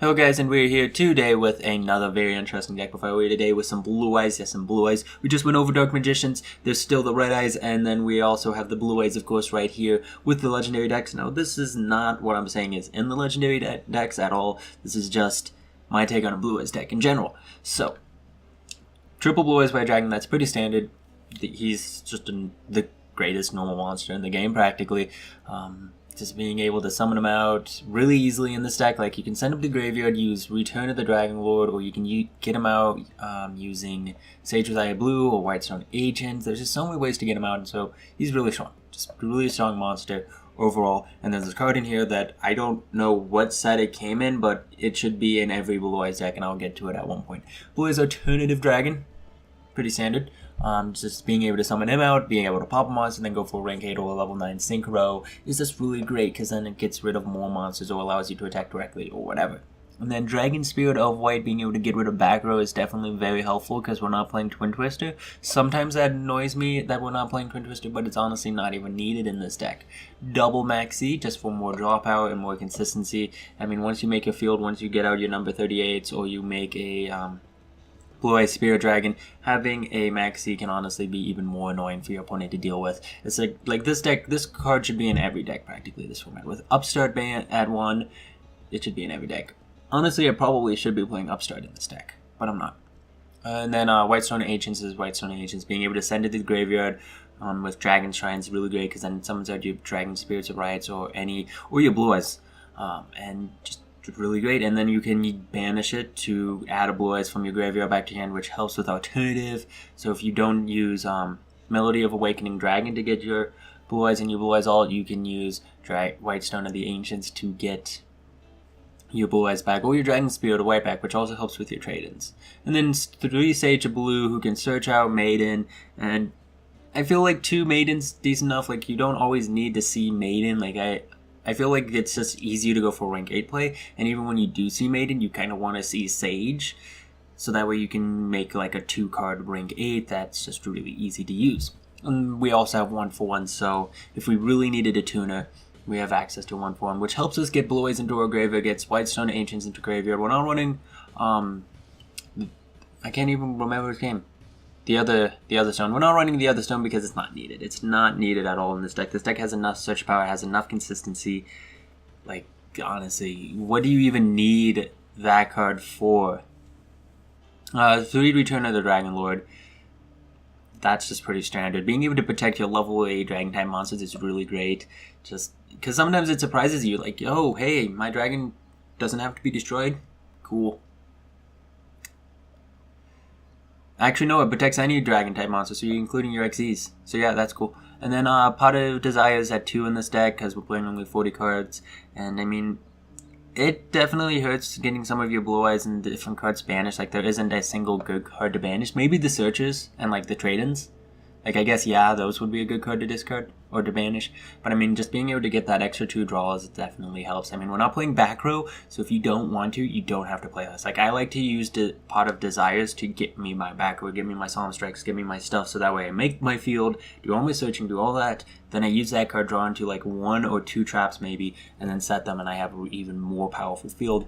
Hello guys, and we're here today with another very interesting deck. Before we're today with some blue eyes, yes, some blue eyes. We just went over Dark Magicians, there's still the red eyes, and then we also have the blue eyes, of course, right here with the legendary decks. Now, this is not what I'm saying is in the legendary decks at all. This is just my take on a blue eyes deck in general. So, triple blue eyes by Dragon, that's pretty standard. He's just the greatest normal monster in the game, practically. Just being able to summon him out really easily in this deck. Like, you can send him to the graveyard, use Return of the Dragon Lord, or you can get him out using Sage with Eye of Blue or Whitestone Agents. There's just so many ways to get him out, and so he's really strong. Just a really strong monster overall. And there's a card in here that I don't know what set it came in, but it should be in every Blue Eyes deck, and I'll get to it at one point. Blue Eyes Alternative Dragon, pretty standard. Just being able to summon him out, being able to pop a monster, and then go for rank 8 or a level 9 Synchro is just really great, because then it gets rid of more monsters or allows you to attack directly or whatever. And then Dragon Spirit of White, being able to get rid of back row is definitely very helpful, because we're not playing Twin Twister. Sometimes that annoys me that we're not playing Twin Twister, but it's honestly not even needed in this deck. Double Maxi, just for more draw power and more consistency. I mean, once you make your field, once you get out your number 38s, or you make a Blue Eyes Spirit Dragon, having a Maxi can honestly be even more annoying for your opponent to deal with. It's like this deck, this card should be in every deck practically, this format. With Upstart Band at 1, it should be in every deck. Honestly, I probably should be playing Upstart in this deck, but I'm not. And then Whitestone Ancients is Whitestone Ancients, being able to send it to the graveyard with Dragon Shrines, really great, because then it summons out your Dragon Spirits of Rights or your Blue Eyes, and just really great. And then you can banish it to add a Blue Eyes from your graveyard back to hand, which helps with alternative. So if you don't use Melody of Awakening Dragon to get your Blue Eyes and your Blue Eyes alt, you can use Whitestone of the Ancients to get your Blue Eyes back, or your Dragon Spirit of White back, which also helps with your trade-ins. And then 3 Sage of Blue, who can search out Maiden, and I feel like 2 Maiden's decent enough. Like, you don't always need to see Maiden. Like, I feel like it's just easier to go for rank 8 play, and even when you do see Maiden, you kind of want to see Sage, so that way you can make like a 2-card rank 8 that's just really easy to use. And we also have 1-for-1, so if we really needed a tuner, we have access to 1-for-1, which helps us get Blue Eyes into our graveyard, gets Whitestone Ancients into graveyard. We're not running, I can't even remember his name. The other stone. We're not running the other stone because it's not needed. It's not needed at all in this deck. This deck has enough search power, has enough consistency. Like, honestly, what do you even need that card for? 3 Return of the Dragon Lord. That's just pretty standard. Being able to protect your level 8 dragon type monsters is really great. Just because sometimes it surprises you, like, oh, hey, my dragon doesn't have to be destroyed. Cool. Actually, no, it protects any dragon-type monster, so you're including your XEs. So yeah, that's cool. And then Pot of Desires at 2 in this deck, because we're playing only 40 cards. And I mean, it definitely hurts getting some of your Blue Eyes and different cards banished. Like, there isn't a single good card to banish. Maybe the Searchers and like the trade-ins. Like, I guess, yeah, those would be a good card to discard or to banish. But I mean, just being able to get that extra 2 draws, it definitely helps. I mean, we're not playing back row, so if you don't want to, you don't have to play this. Like, I like to use the Pot of Desires to get me my back row, get me my Solemn Strikes, get me my stuff, so that way I make my field, do all my searching, do all that, then I use that card draw into like 1 or 2 traps maybe, and then set them, and I have an even more powerful field.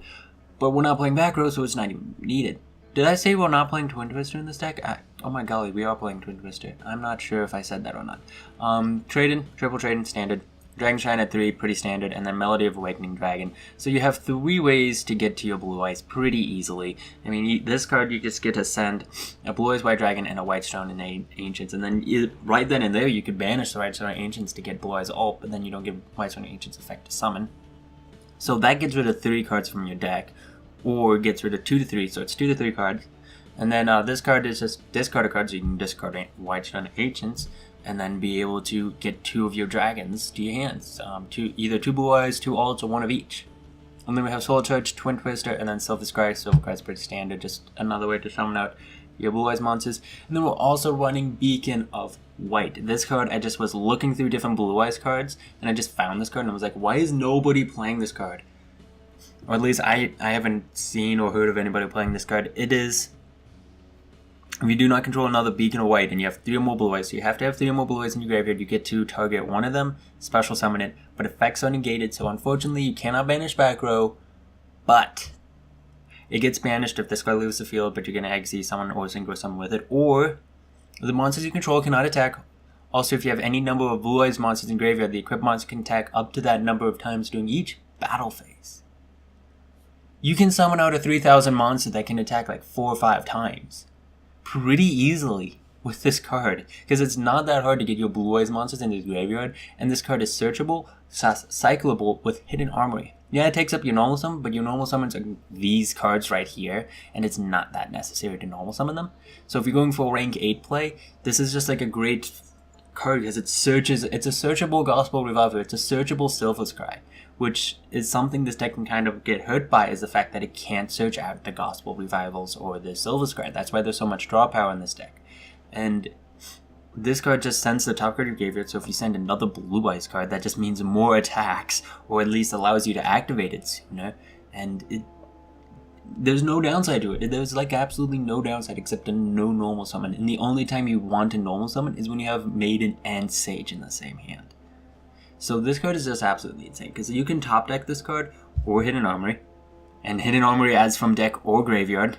But we're not playing back row, so it's not even needed. Did I say we're not playing Twin Twister in this deck? Oh my golly, we are playing Twin Twister. I'm not sure if I said that or not. Trade-in, triple trade-in, standard. Dragon Shine at 3, pretty standard, and then Melody of Awakening Dragon. So you have 3 ways to get to your Blue Eyes pretty easily. I mean, this card you just get to send a Blue Eyes White Dragon and a Whitestone and Ancients, and then right then and there you could banish the Whitestone Ancients to get Blue Eyes ult, but then you don't give Whitestone Ancients effect to summon. So that gets rid of 3 cards from your deck, or gets rid of 2 to 3, so it's 2 to 3 cards. And then this card is just discard a card, so you can discard Whitestone Ancients, and then be able to get 2 of your dragons to your hands. Either 2 Blue Eyes, 2 alts, or 1 of each. And then we have Soul Charge, Twin Twister, and then Silver Scry. Silver Scry's pretty standard, just another way to summon out your Blue Eyes monsters. And then we're also running Beacon of White. This card, I just was looking through different Blue Eyes cards, and I just found this card, and I was like, why is nobody playing this card? Or at least I haven't seen or heard of anybody playing this card. It is, if you do not control another Beacon of White and you have 3 or more Blue Eyes, so you have to have 3 or more Blue Eyes in your graveyard, you get to target 1 of them, special summon it, but effects are negated, so unfortunately you cannot banish back row, but It gets banished if this card leaves the field, but you're going to Exile someone or Synchro summon with it. Or the monsters you control cannot attack. Also, if you have any number of Blue Eyes monsters in graveyard, the equipped monster can attack up to that number of times during each battle phase. You can summon out a 3000 monster that can attack like 4 or 5 times pretty easily with this card, because it's not that hard to get your Blue Eyes monsters into the graveyard, and this card is searchable, cyclable with Hidden Armory. Yeah, it takes up your normal summon, but your normal summons are these cards right here, and it's not that necessary to normal summon them. So if you're going for rank 8 play, this is just like a great card because it's a searchable Gospel Reviver, it's a searchable Silver Scry, which is something this deck can kind of get hurt by, is the fact that it can't search out the Gospel Revivals or the Silver Scry. That's why there's so much draw power in this deck. And this card just sends the top card of your graveyard, so if you send another Blue Eyes card, that just means more attacks, or at least allows you to activate it sooner, and there's no downside to it. There's like absolutely no downside except a no normal summon, and the only time you want a normal summon is when you have Maiden and Sage in the same hand. So this card is just absolutely insane, because you can top deck this card, or Hidden Armory, and Hidden Armory adds from deck or graveyard.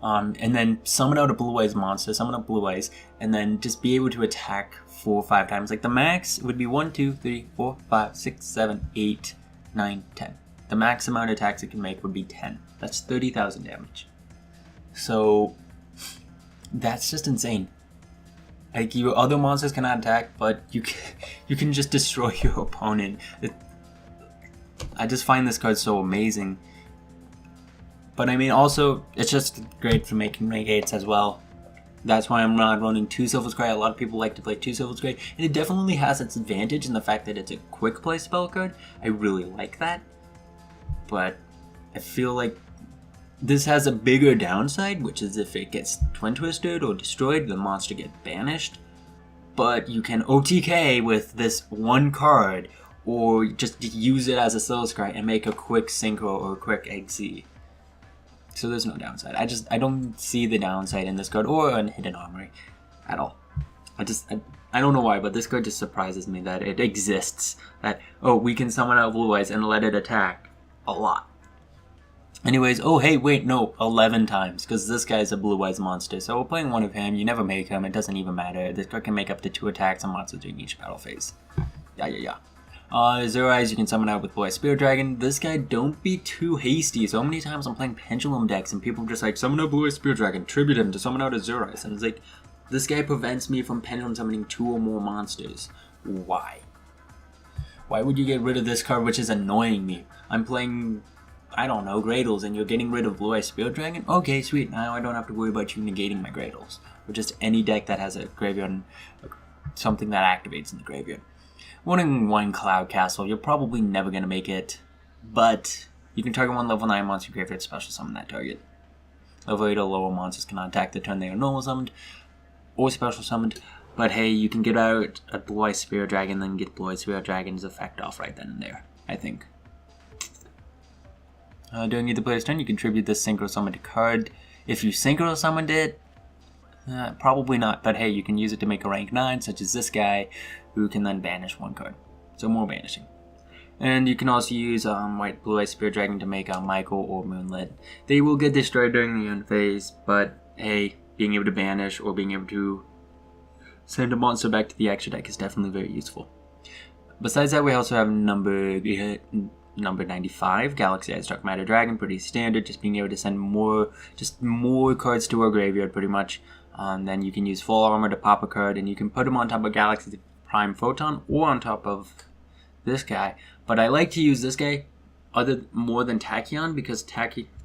And then summon out a Blue Eyes monster, summon up Blue Eyes, and then just be able to attack 4 or 5 times. Like the max would be 1, 2, 3, 4, 5, 6, 7, 8, 9, 10. The max amount of attacks it can make would be 10. That's 30,000 damage. So that's just insane. Like your other monsters cannot attack, but you can just destroy your opponent. I just find this card so amazing. But I mean, also, it's just great for making rank 8s as well. That's why I'm not running 2 Silver Scry. A lot of people like to play 2 Silver Scry. And it definitely has its advantage in the fact that it's a quick play spell card. I really like that. But I feel like this has a bigger downside, which is if it gets Twin Twisted or destroyed, the monster gets banished. But you can OTK with this one card, or just use it as a Silver Scry and make a quick Synchro or a quick Exile. So there's no downside. I don't see the downside in this card or in Hidden Armory at all. I don't know why, but this card just surprises me that it exists. That, oh, we can summon out Blue Eyes and let it attack a lot. Anyways, oh hey, wait, no, 11 times, because this guy's a Blue Eyes monster. So we're playing one of him, you never make him, it doesn't even matter. This card can make up to 2 attacks on monsters during each battle phase. Yeah. Zero Eyes you can summon out with Blue Eyes Spirit Dragon. This guy, don't be too hasty. So many times I'm playing Pendulum decks and people are just like, summon out Blue Eyes Spirit Dragon, tribute him to summon out a Zero Eyes. And it's like, this guy prevents me from Pendulum summoning 2 or more monsters. Why? Why would you get rid of this card, which is annoying me? I'm playing, I don't know, Gradles, and you're getting rid of Blue Eyes Spirit Dragon? Okay, sweet, now I don't have to worry about you negating my Gradles. Or just any deck that has a graveyard and something that activates in the graveyard. 1-in-1 Cloud Castle, you're probably never going to make it, but you can target 1 level 9 monster graveyard, special summon that target. Level 8 or lower monsters cannot attack the turn they are normal summoned or special summoned, but hey, you can get out a Blue Eyes Spirit Dragon, then get Blue Eyes Spirit Dragon's effect off right then and there, I think. During either player's turn, you contribute this Synchro Summoned card. If you Synchro Summoned it, probably not, but hey, you can use it to make a rank 9, such as this guy, who can then banish 1 card. So more banishing. And you can also use White Blue Eyes Spirit Dragon to make Michael or Moonlit. They will get destroyed during the end phase, but hey, being able to banish or being able to send a monster back to the extra deck is definitely very useful. Besides that, we also have number 95, Galaxy Eyes Dark Matter Dragon, pretty standard, just being able to send more cards to our graveyard pretty much. Then you can use Full Armor to pop a card, and you can put them on top of Galaxy Prime Photon or on top of this guy. But I like to use this guy more than Tachyon, because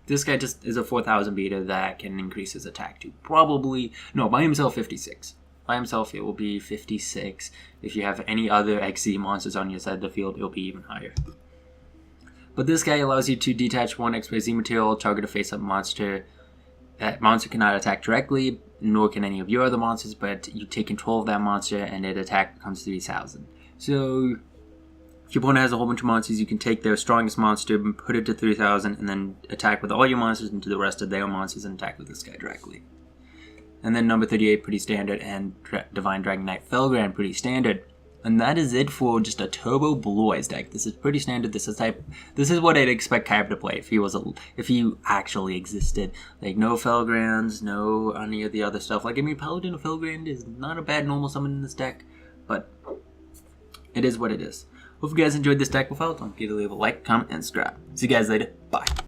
this guy just is a 4000 beta that can increase his attack to probably, no, by himself 56. By himself it will be 56. If you have any other XZ monsters on your side of the field, it'll be even higher. But this guy allows you to detach 1 XYZ material, target a face-up monster. That monster cannot attack directly, nor can any of your other monsters, but you take control of that monster and its attack becomes 3000. So if your opponent has a whole bunch of monsters, you can take their strongest monster and put it to 3000 and then attack with all your monsters into the rest of their monsters and attack with this guy directly. And then number 38, pretty standard, and Divine Dragon Knight Felgrand, pretty standard. And that is it for just a Turbo Blue Eyes deck. This is pretty standard. This is what I'd expect Kyber to play if he actually existed. Like no Felgrands, no any of the other stuff. Like I mean, Paladin of Felgrand is not a bad normal summon in this deck, but it is what it is. Hope you guys enjoyed this deck. Without, don't forget to leave a like, comment, and subscribe. See you guys later. Bye.